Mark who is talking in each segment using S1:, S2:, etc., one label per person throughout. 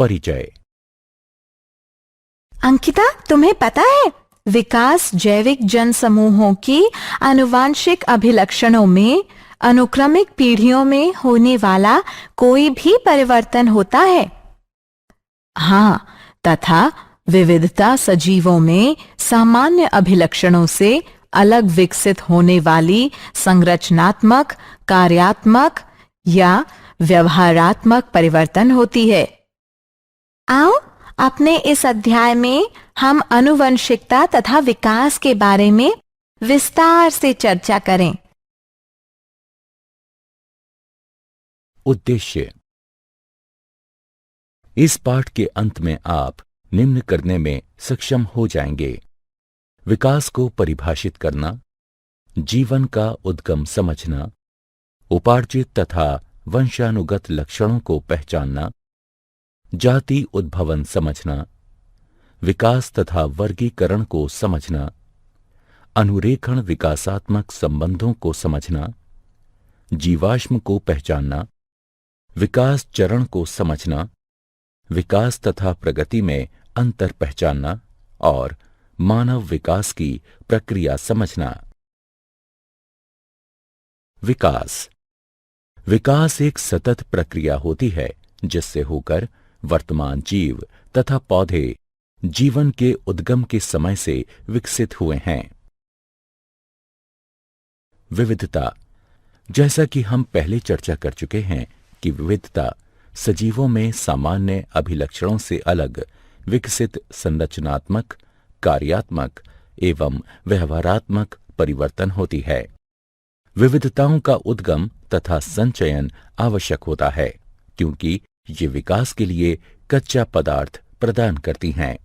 S1: परिचय।
S2: अंकिता, तुम्हें पता है विकास जैविक जन समूहों की आनुवांशिक अभिलक्षणों में अनुक्रमिक पीढ़ियों में होने वाला कोई भी परिवर्तन होता है। हाँ, तथा विविधता सजीवों में सामान्य अभिलक्षणों से अलग विकसित होने वाली संरचनात्मक, कार्यात्मक या व्यवहारात्मक परिवर्तन होती है। आओ, अपने इस अध्याय में हम आनुवंशिकता तथा विकास के बारे में विस्तार से चर्चा करें।
S1: उद्देश्य। इस पाठ के अंत में आप निम्न करने में सक्षम हो जाएंगे: विकास को परिभाषित करना, जीवन का उद्गम समझना, उपार्जित तथा वंशानुगत लक्षणों को पहचानना, जाति उद्भवन समझना, विकास तथा वर्गीकरण को समझना, अनुरेखण विकासात्मक संबंधों को समझना, जीवाश्म को पहचानना, विकास चरण को समझना, विकास तथा प्रगति में अंतर पहचानना और मानव विकास की प्रक्रिया समझना। विकास। विकास एक सतत प्रक्रिया होती है जिससे होकर वर्तमान जीव तथा पौधे जीवन के उद्गम के समय से विकसित हुए हैं। विविधता। जैसा कि हम पहले चर्चा कर चुके हैं कि विविधता सजीवों में सामान्य अभिलक्षणों से अलग विकसित संरचनात्मक, कार्यात्मक एवं व्यवहारात्मक परिवर्तन होती है। विविधताओं का उद्गम तथा संचयन आवश्यक होता है क्योंकि ये विकास के लिए कच्चा पदार्थ प्रदान करती हैं।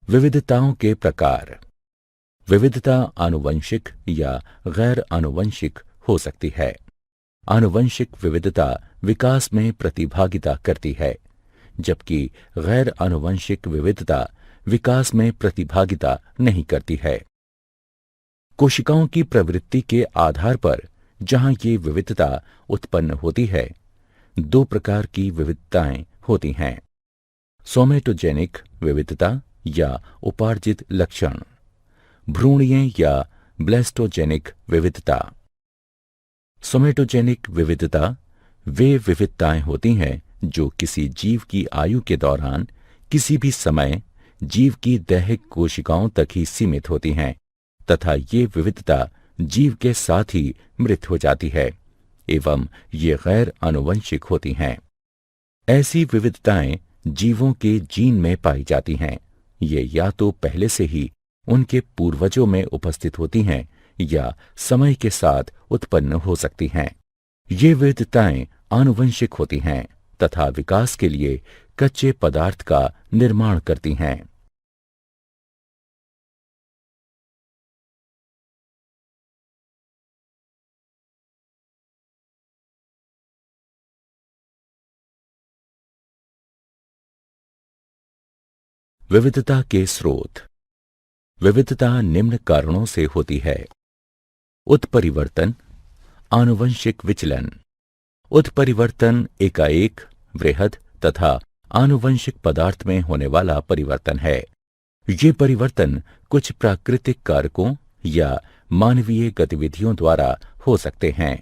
S1: विविधताओं के प्रकार। विविधता आनुवंशिक या गैर आनुवंशिक हो सकती है। आनुवंशिक विविधता विकास में प्रतिभागिता करती है, जबकि गैर आनुवंशिक विविधता विकास में प्रतिभागिता नहीं करती है। कोशिकाओं की प्रवृत्ति के आधार पर जहां ये विविधता उत्पन्न होती है, दो प्रकार की विविधताएं होती हैं: सोमेटोजेनिक विविधता या उपार्जित लक्षण, भ्रूणीय या ब्लेस्टोजेनिक विविधता। सोमेटोजेनिक विविधता वे विविधताएं होती हैं जो किसी जीव की आयु के दौरान किसी भी समय जीव की दैहिक कोशिकाओं तक ही सीमित होती हैं तथा ये विविधता जीव के साथ ही मृत हो जाती है एवं ये गैर आनुवंशिक होती हैं। ऐसी विविधताएं जीवों के जीन में पाई जाती हैं। ये या तो पहले से ही उनके पूर्वजों में उपस्थित होती हैं या समय के साथ उत्पन्न हो सकती हैं। ये विविधताएं आनुवंशिक होती हैं तथा विकास के लिए कच्चे पदार्थ का निर्माण करती हैं। विविधता के स्रोत। विविधता निम्न कारणों से होती है: उत्परिवर्तन, आनुवंशिक विचलन। उत्परिवर्तन एकाएक, वृहद तथा आनुवंशिक पदार्थ में होने वाला परिवर्तन है। ये परिवर्तन कुछ प्राकृतिक कारकों या मानवीय गतिविधियों द्वारा हो सकते हैं।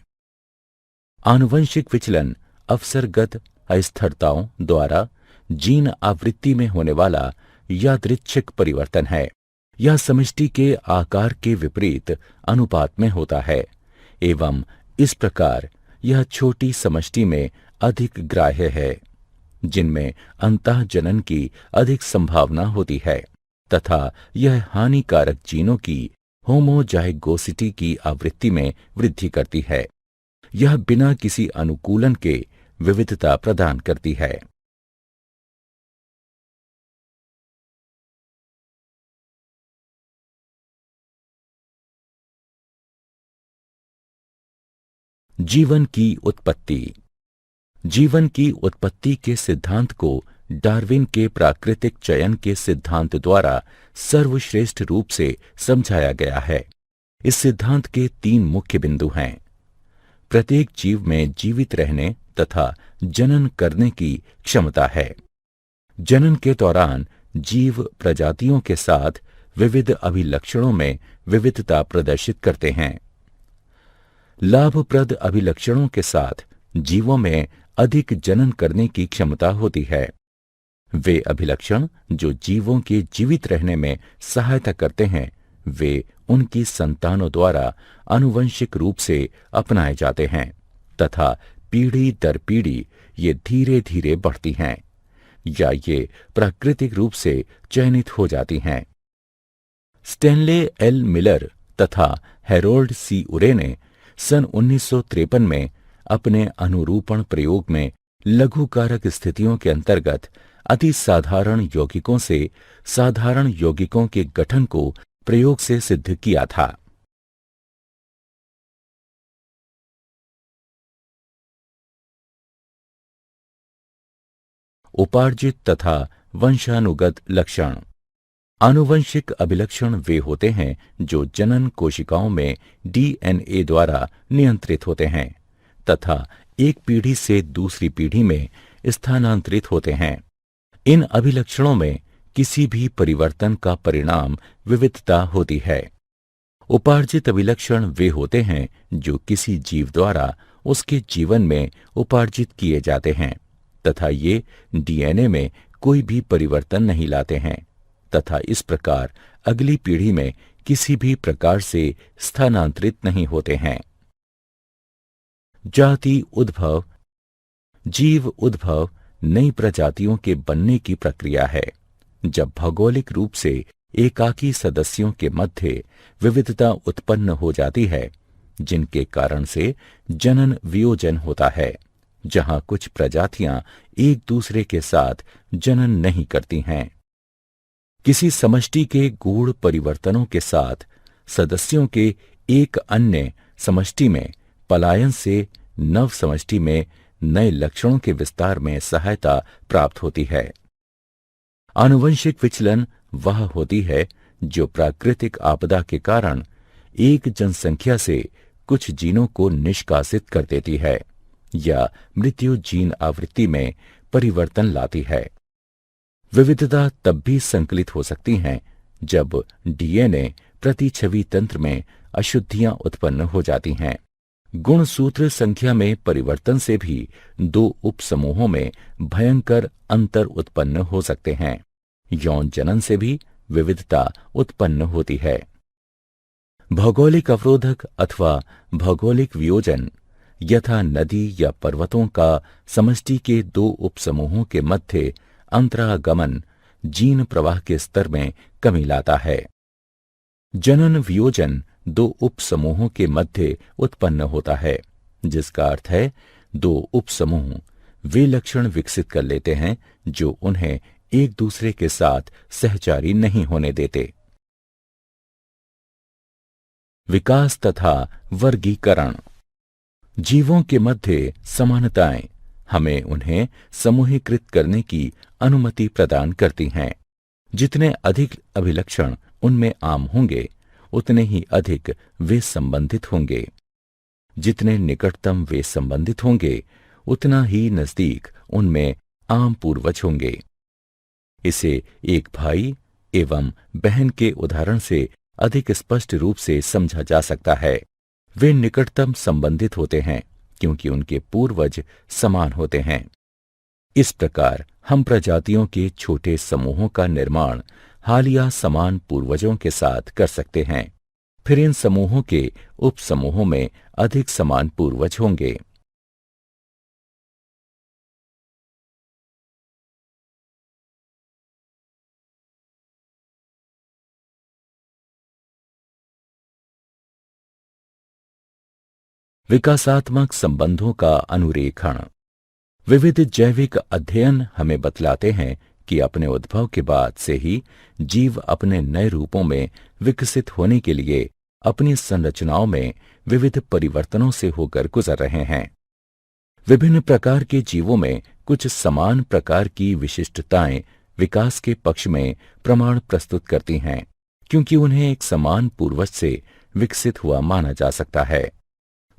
S1: आनुवंशिक विचलन अवसरगत अस्थिरताओं द्वारा जीन आवृत्ति में होने वाला यादृच्छिक परिवर्तन है। यह समष्टि के आकार के विपरीत अनुपात में होता है एवं इस प्रकार यह छोटी समष्टि में अधिक ग्राह्य है, जिनमें अंतःजनन की अधिक संभावना होती है तथा यह हानिकारक जीनों की होमोजाइगोसिटी की आवृत्ति में वृद्धि करती है। यह बिना किसी अनुकूलन के विविधता प्रदान करती है। जीवन की उत्पत्ति। जीवन की उत्पत्ति के सिद्धांत को डार्विन के प्राकृतिक चयन के सिद्धांत द्वारा सर्वश्रेष्ठ रूप से समझाया गया है। इस सिद्धांत के 3 मुख्य बिंदु हैं। प्रत्येक जीव में जीवित रहने तथा जनन करने की क्षमता है। जनन के दौरान जीव प्रजातियों के साथ विविध अभिलक्षणों में विविधता प्रदर्शित करते हैं। लाभप्रद अभिलक्षणों के साथ जीवों में अधिक जनन करने की क्षमता होती है। वे अभिलक्षण जो जीवों के जीवित रहने में सहायता करते हैं, वे उनकी संतानों द्वारा आनुवंशिक रूप से अपनाए जाते हैं तथा पीढ़ी दर पीढ़ी ये धीरे धीरे बढ़ती हैं या ये प्राकृतिक रूप से चयनित हो जाती हैं। स्टैनले एल मिलर तथा हैरोल्ड सी उरे ने सन 1953 में अपने अनुरूपण प्रयोग में लघुकारक स्थितियों के अंतर्गत अति साधारण यौगिकों से साधारण यौगिकों के गठन को प्रयोग से सिद्ध किया था। उपार्जित तथा वंशानुगत लक्षण। आनुवंशिक अभिलक्षण वे होते हैं जो जनन कोशिकाओं में डीएनए द्वारा नियंत्रित होते हैं तथा एक पीढ़ी से दूसरी पीढ़ी में स्थानांतरित होते हैं। इन अभिलक्षणों में किसी भी परिवर्तन का परिणाम विविधता होती है। उपार्जित अभिलक्षण वे होते हैं जो किसी जीव द्वारा उसके जीवन में उपार्जित किए जाते हैं तथा ये डीएनए में कोई भी परिवर्तन नहीं लाते हैं तथा इस प्रकार अगली पीढ़ी में किसी भी प्रकार से स्थानांतरित नहीं होते हैं। जाति उद्भव। जीव उद्भव नई प्रजातियों के बनने की प्रक्रिया है। जब भौगोलिक रूप से एकाकी सदस्यों के मध्य विविधता उत्पन्न हो जाती है, जिनके कारण से जनन वियोजन होता है, जहां कुछ प्रजातियां एक दूसरे के साथ जनन नहीं करती हैं। किसी समष्टि के गूढ़ परिवर्तनों के साथ सदस्यों के एक अन्य समष्टि में पलायन से नव समष्टि में नए लक्षणों के विस्तार में सहायता प्राप्त होती है। आनुवंशिक विचलन वह होती है जो प्राकृतिक आपदा के कारण एक जनसंख्या से कुछ जीनों को निष्कासित कर देती है या मृत्यु जीन आवृत्ति में परिवर्तन लाती है। विविधता तब भी संकलित हो सकती हैं जब डीएनए प्रतिछवि तंत्र में अशुद्धियां उत्पन्न हो जाती हैं। गुणसूत्र संख्या में परिवर्तन से भी 2 उपसमूहों में भयंकर अंतर उत्पन्न हो सकते हैं। यौन जनन से भी विविधता उत्पन्न होती है। भौगोलिक अवरोधक अथवा भौगोलिक वियोजन यथा नदी या पर्वतों का समष्टि के 2 उपसमूहों के मध्य अंतरागमन जीन प्रवाह के स्तर में कमी लाता है। जनन वियोजन 2 उपसमूहों के मध्य उत्पन्न होता है, जिसका अर्थ है 2 उपसमूह वे लक्षण विकसित कर लेते हैं जो उन्हें एक दूसरे के साथ सहचारी नहीं होने देते। विकास तथा वर्गीकरण। जीवों के मध्य समानताएं हमें उन्हें समूहीकृत करने की अनुमति प्रदान करती हैं। जितने अधिक अभिलक्षण उनमें आम होंगे, उतने ही अधिक वे संबंधित होंगे। जितने निकटतम वे संबंधित होंगे, उतना ही नजदीक उनमें आम पूर्वज होंगे। इसे एक भाई एवं बहन के उदाहरण से अधिक स्पष्ट रूप से समझा जा सकता है। वे निकटतम संबंधित होते हैं क्योंकि उनके पूर्वज समान होते हैं। इस प्रकार हम प्रजातियों के छोटे समूहों का निर्माण हालिया समान पूर्वजों के साथ कर सकते हैं। फिर इन समूहों के उपसमूहों में अधिक समान पूर्वज होंगे। विकासात्मक संबंधों का अनुरेखण। विविध जैविक अध्ययन हमें बतलाते हैं कि अपने उद्भव के बाद से ही जीव अपने नए रूपों में विकसित होने के लिए अपनी संरचनाओं में विविध परिवर्तनों से होकर गुजर रहे हैं। विभिन्न प्रकार के जीवों में कुछ समान प्रकार की विशिष्टताएं विकास के पक्ष में प्रमाण प्रस्तुत करती हैं, क्योंकि उन्हें एक समान पूर्वज से विकसित हुआ माना जा सकता है।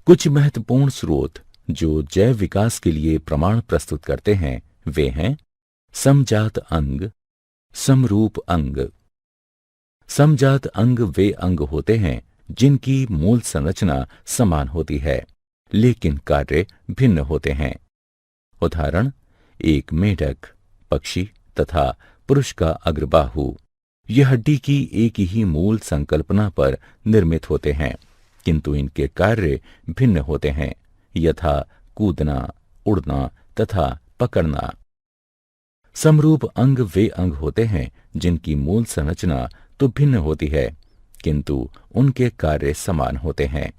S1: कुछ महत्वपूर्ण स्रोत जो जैव विकास के लिए प्रमाण प्रस्तुत करते हैं वे हैं समजात अंग, समरूप अंग। समजात अंग वे अंग होते हैं जिनकी मूल संरचना समान होती है लेकिन कार्य भिन्न होते हैं। उदाहरण, एक मेढक, पक्षी तथा पुरुष का अग्रबाहु। यह हड्डी की एक ही मूल संकल्पना पर निर्मित होते हैं, किंतु इनके कार्य भिन्न होते हैं, यथा कूदना, उड़ना तथा पकड़ना। समरूप अंग वे अंग होते हैं जिनकी मूल संरचना तो भिन्न होती है, किंतु उनके कार्य समान होते हैं।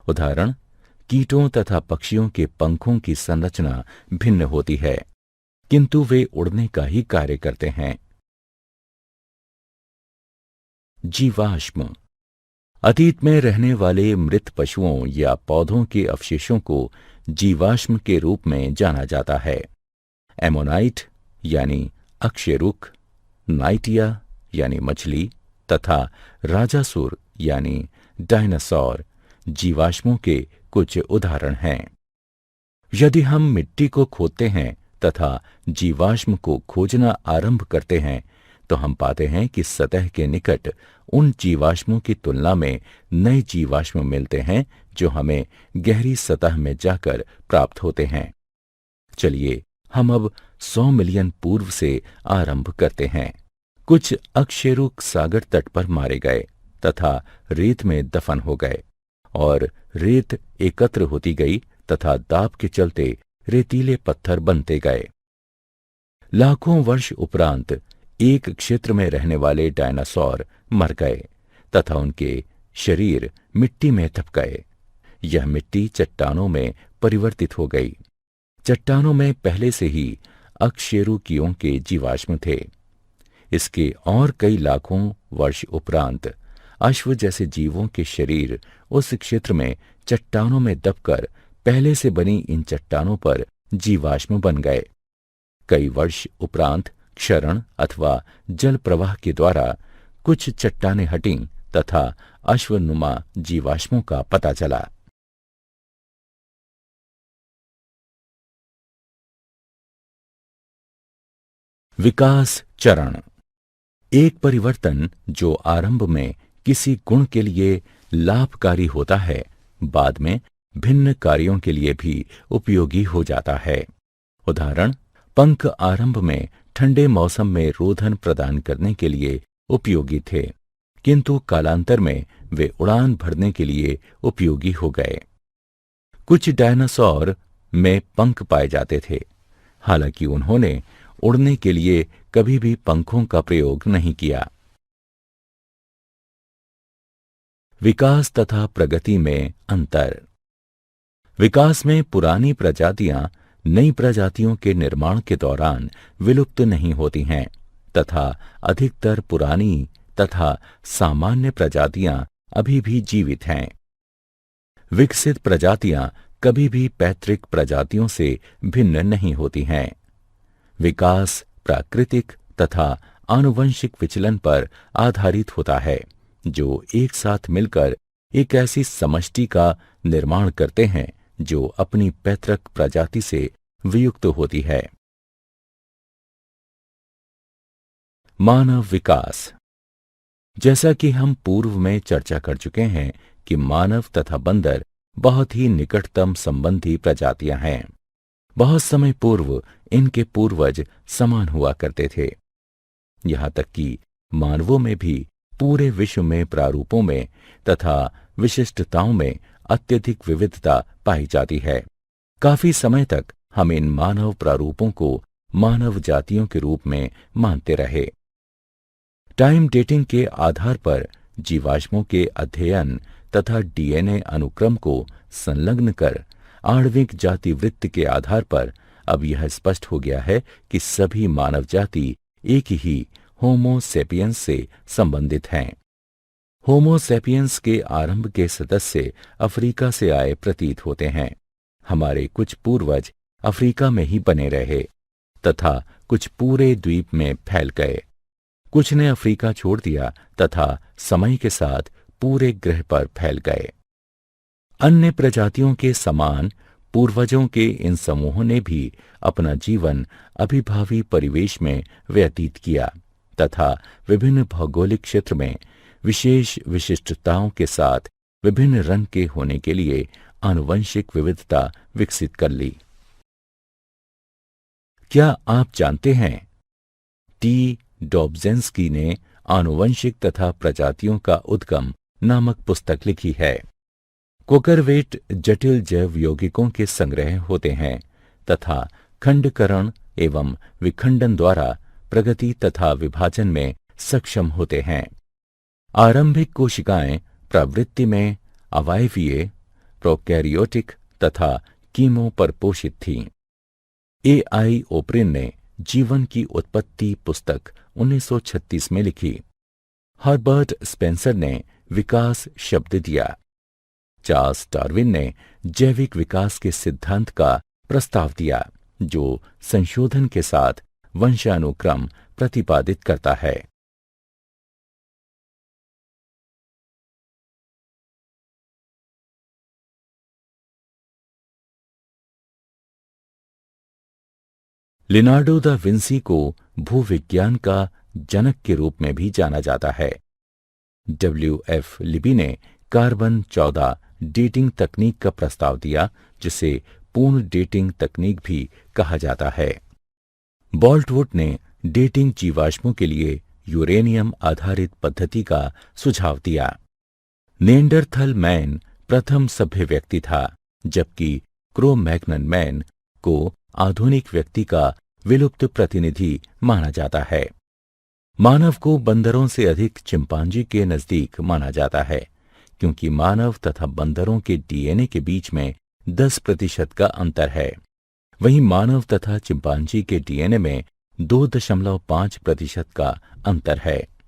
S1: उदाहरण, कीटों तथा पक्षियों के पंखों की संरचना भिन्न होती है, किंतु वे उड़ने का ही कार्य करते हैं। जीवाश्म। अतीत में रहने वाले मृत पशुओं या पौधों के अवशेषों को जीवाश्म के रूप में जाना जाता है। एमोनाइट यानी अक्षय रुख, नाइटिया यानी मछली तथा राजासुर यानी डायनासोर जीवाश्मों के कुछ उदाहरण हैं। यदि हम मिट्टी को खोदते हैं तथा जीवाश्म को खोजना आरंभ करते हैं तो हम पाते हैं कि सतह के निकट उन जीवाश्मों की तुलना में नए जीवाश्म मिलते हैं जो हमें गहरी सतह में जाकर प्राप्त होते हैं। चलिए हम अब 100 मिलियन पूर्व से आरंभ करते हैं। कुछ अकशेरुक सागर तट पर मारे गए तथा रेत में दफन हो गए और रेत एकत्र होती गई तथा दाब के चलते रेतीले पत्थर बनते गए। लाखों वर्ष उपरांत एक क्षेत्र में रहने वाले डायनासोर मर गए तथा उनके शरीर मिट्टी में दब गए। यह मिट्टी चट्टानों में परिवर्तित हो गई। चट्टानों में पहले से ही अकशेरुकियों के जीवाश्म थे। इसके और कई लाखों वर्ष उपरांत अश्व जैसे जीवों के शरीर उस क्षेत्र में चट्टानों में दबकर पहले से बनी इन चट्टानों पर जीवाश्म बन गए। कई वर्ष उपरांत क्षरण अथवा जल प्रवाह के द्वारा कुछ चट्टानें हटीं तथा अश्वनुमा जीवाश्मों का पता चला। विकास चरण। एक परिवर्तन जो आरंभ में किसी गुण के लिए लाभकारी होता है, बाद में भिन्न कार्यों के लिए भी उपयोगी हो जाता है। उदाहरण, पंख आरंभ में ठंडे मौसम में रोधन प्रदान करने के लिए उपयोगी थे, किंतु कालांतर में वे उड़ान भरने के लिए उपयोगी हो गए। कुछ डायनासोर में पंख पाए जाते थे, हालांकि उन्होंने उड़ने के लिए कभी भी पंखों का प्रयोग नहीं किया। विकास तथा प्रगति में अंतर। विकास में पुरानी प्रजातियां नई प्रजातियों के निर्माण के दौरान विलुप्त नहीं होती हैं तथा अधिकतर पुरानी तथा सामान्य प्रजातियां अभी भी जीवित हैं। विकसित प्रजातियां कभी भी पैतृक प्रजातियों से भिन्न नहीं होती हैं। विकास प्राकृतिक तथा आनुवंशिक विचलन पर आधारित होता है जो एक साथ मिलकर एक ऐसी समष्टि का निर्माण करते हैं जो अपनी पैतृक प्रजाति से वियुक्त होती है। मानव विकास। जैसा कि हम पूर्व में चर्चा कर चुके हैं कि मानव तथा बंदर बहुत ही निकटतम संबंधी प्रजातियां हैं। बहुत समय पूर्व इनके पूर्वज समान हुआ करते थे। यहां तक कि मानवों में भी पूरे विश्व में प्रारूपों में तथा विशिष्टताओं में अत्यधिक विविधता पाई जाती है। काफी समय तक हम इन मानव प्रारूपों को मानव जातियों के रूप में मानते रहे। टाइम डेटिंग के आधार पर जीवाश्मों के अध्ययन तथा डीएनए अनुक्रम को संलग्न कर आणविक जाति वृत्त के आधार पर अब यह स्पष्ट हो गया है कि सभी मानव जाति एक ही होमो सेपियंस से संबंधित हैं। होमो सेपियंस के आरंभ के सदस्य अफ्रीका से आए प्रतीत होते हैं। हमारे कुछ पूर्वज अफ्रीका में ही बने रहे तथा कुछ पूरे द्वीप में फैल गए। कुछ ने अफ्रीका छोड़ दिया तथा समय के साथ पूरे ग्रह पर फैल गए। अन्य प्रजातियों के समान पूर्वजों के इन समूहों ने भी अपना जीवन अभिभावी परिवेश में व्यतीत किया तथा विभिन्न भौगोलिक क्षेत्र में विशेष विशिष्टताओं के साथ विभिन्न रंग के होने के लिए आनुवंशिक विविधता विकसित कर ली। क्या आप जानते हैं टी डॉब्जेंस्की ने आनुवंशिक तथा प्रजातियों का उद्गम नामक पुस्तक लिखी है। कोकरवेट जटिल जैव यौगिकों के संग्रह होते हैं तथा खंडकरण एवं विखंडन द्वारा प्रगति तथा विभाजन में सक्षम होते हैं। आरंभिक कोशिकाएं प्रवृत्ति में अवायवीय, प्रोकैरियोटिक तथा कीमो पर पोषित थीं। ए.आई. ओप्रिन ने जीवन की उत्पत्ति पुस्तक 1936 में लिखी। हर्बर्ट स्पेंसर ने विकास शब्द दिया। चार्ल्स डार्विन ने जैविक विकास के सिद्धांत का प्रस्ताव दिया जो संशोधन के साथ वंशानुक्रम प्रतिपादित करता है। लिनार्डो दा विंसी को भूविज्ञान का जनक के रूप में भी जाना जाता है। W.F. लिबी ने कार्बन 14 डेटिंग तकनीक का प्रस्ताव दिया जिसे पूर्ण डेटिंग तकनीक भी कहा जाता है। बोल्टवुड ने डेटिंग जीवाश्मों के लिए यूरेनियम आधारित पद्धति का सुझाव दिया। नेंडरथल मैन प्रथम सभ्य व्यक्ति था जबकि क्रो-मैग्नन मैन को आधुनिक व्यक्ति का विलुप्त प्रतिनिधि माना जाता है। मानव को बंदरों से अधिक चिंपांजी के नजदीक माना जाता है क्योंकि मानव तथा बंदरों के डीएनए के बीच में 10% का अंतर है। वहीं मानव तथा चिंपांजी के डीएनए में 2.5% का अंतर है।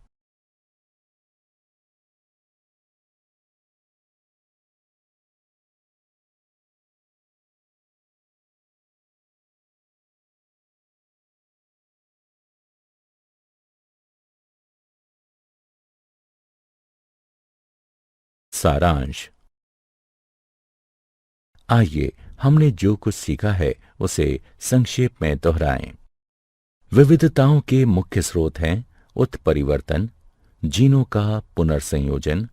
S1: सारांश। आइए हमने जो कुछ सीखा है उसे संक्षेप में दोहराएं। विविधताओं के मुख्य स्रोत हैं उत्परिवर्तन, जीनों का पुनर्संयोजन,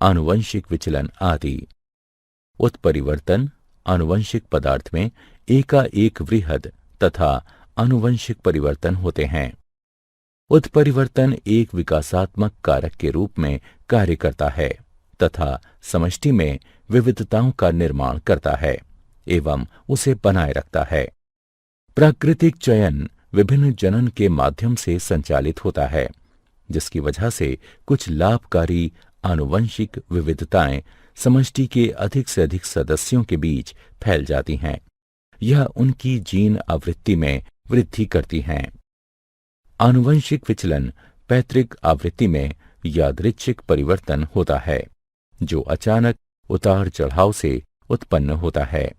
S1: आनुवंशिक विचलन आदि। उत्परिवर्तन आनुवंशिक पदार्थ में एकाएक वृहद तथा आनुवंशिक परिवर्तन होते हैं। उत्परिवर्तन एक विकासात्मक कारक के रूप में कार्य करता है तथा समष्टि में विविधताओं का निर्माण करता है एवं उसे बनाए रखता है। प्राकृतिक चयन विभिन्न जनन के माध्यम से संचालित होता है जिसकी वजह से कुछ लाभकारी आनुवंशिक विविधताएं समष्टि के अधिक से अधिक सदस्यों के बीच फैल जाती हैं। यह उनकी जीन आवृत्ति में वृद्धि करती हैं। आनुवंशिक विचलन पैतृक आवृत्ति में यादृच्छिक परिवर्तन होता है जो अचानक उतार चढ़ाव से उत्पन्न होता है।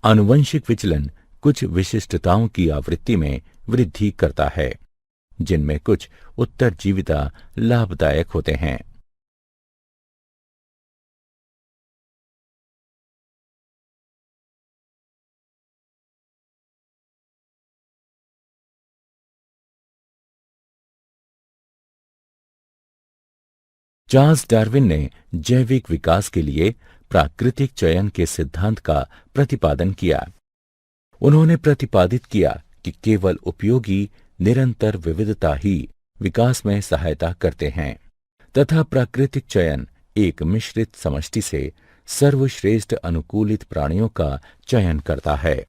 S1: आनुवंशिक विचलन कुछ विशिष्टताओं की आवृत्ति में वृद्धि करता है जिनमें कुछ उत्तरजीविता लाभदायक होते हैं। चार्ल्स डार्विन ने जैविक विकास के लिए प्राकृतिक चयन के सिद्धांत का प्रतिपादन किया। उन्होंने प्रतिपादित किया कि केवल उपयोगी निरंतर विविधता ही विकास में सहायता करते हैं तथा प्राकृतिक चयन एक मिश्रित समष्टि से सर्वश्रेष्ठ अनुकूलित प्राणियों का चयन करता है।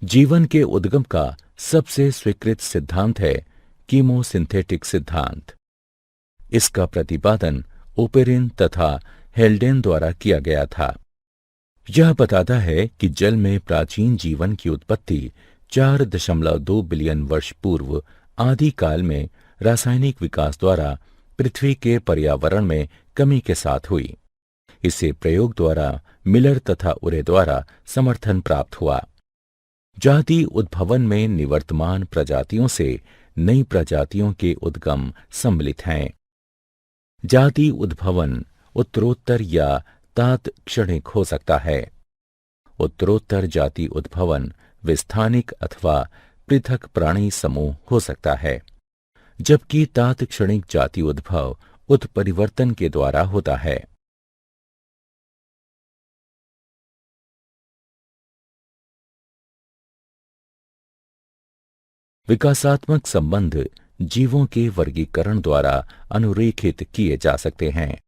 S1: जीवन के उद्गम का सबसे स्वीकृत सिद्धांत है कीमोसिंथेटिक सिद्धांत। इसका प्रतिपादन ओपेरिन तथा हेल्डेन द्वारा किया गया था। यह बताता है कि जल में प्राचीन जीवन की उत्पत्ति 4.2 बिलियन वर्ष पूर्व आदि काल में रासायनिक विकास द्वारा पृथ्वी के पर्यावरण में कमी के साथ हुई। इसे प्रयोग द्वारा मिलर तथा उरे द्वारा समर्थन प्राप्त हुआ। जाति उद्भवन में निवर्तमान प्रजातियों से नई प्रजातियों के उद्गम सम्मिलित हैं। जाति उद्भवन उत्तरोत्तर या तात्क्षणिक हो सकता है। उत्तरोत्तर जाति उद्भवन विस्थानिक अथवा पृथक प्राणी समूह हो सकता है, जबकि तात्क्षणिक जाति उद्भव उत्परिवर्तन के द्वारा होता है। विकासात्मक संबंध जीवों के वर्गीकरण द्वारा अनुरेखित किए जा सकते हैं।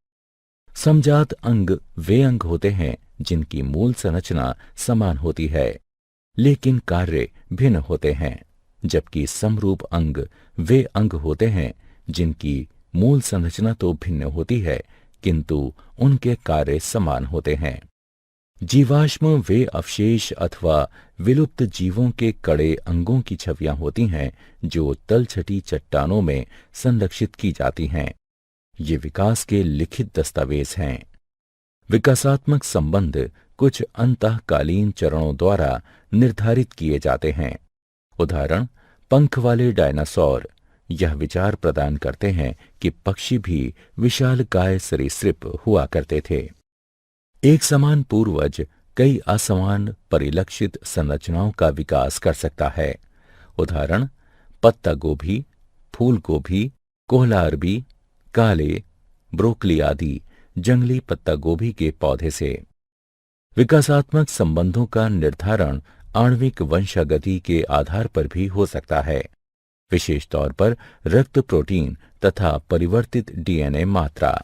S1: समजात अंग वे अंग होते हैं जिनकी मूल संरचना समान होती है, लेकिन कार्य भिन्न होते हैं, जबकि समरूप अंग वे अंग होते हैं जिनकी मूल संरचना तो भिन्न होती है, किंतु उनके कार्य समान होते हैं। जीवाश्म वे अवशेष अथवा विलुप्त जीवों के कड़े अंगों की छवियां होती हैं जो तलछटी चट्टानों में संरक्षित की जाती हैं। ये विकास के लिखित दस्तावेज हैं। विकासात्मक संबंध कुछ अंतःकालीन चरणों द्वारा निर्धारित किए जाते हैं। उदाहरण, पंख वाले डायनासोर यह विचार प्रदान करते हैं कि पक्षी भी विशालकाय सरीसृप हुआ करते थे। एक समान पूर्वज कई असमान परिलक्षित संरचनाओं का विकास कर सकता है। उदाहरण, पत्ता गोभी, फूल गोभी, कोहला अरबी, काले, ब्रोकली आदि जंगली पत्ता गोभी के पौधे से। विकासात्मक संबंधों का निर्धारण आणविक वंशागति के आधार पर भी हो सकता है, विशेष तौर पर रक्त प्रोटीन तथा परिवर्तित डीएनए मात्रा।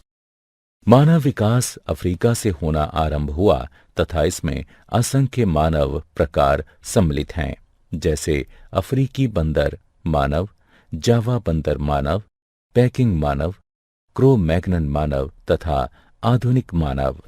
S1: मानव विकास अफ्रीका से होना आरंभ हुआ तथा इसमें असंख्य मानव प्रकार सम्मिलित हैं, जैसे अफ्रीकी बंदर मानव, जावा बंदर मानव, पैकिंग मानव, क्रो मैग्नन मानव तथा आधुनिक मानव।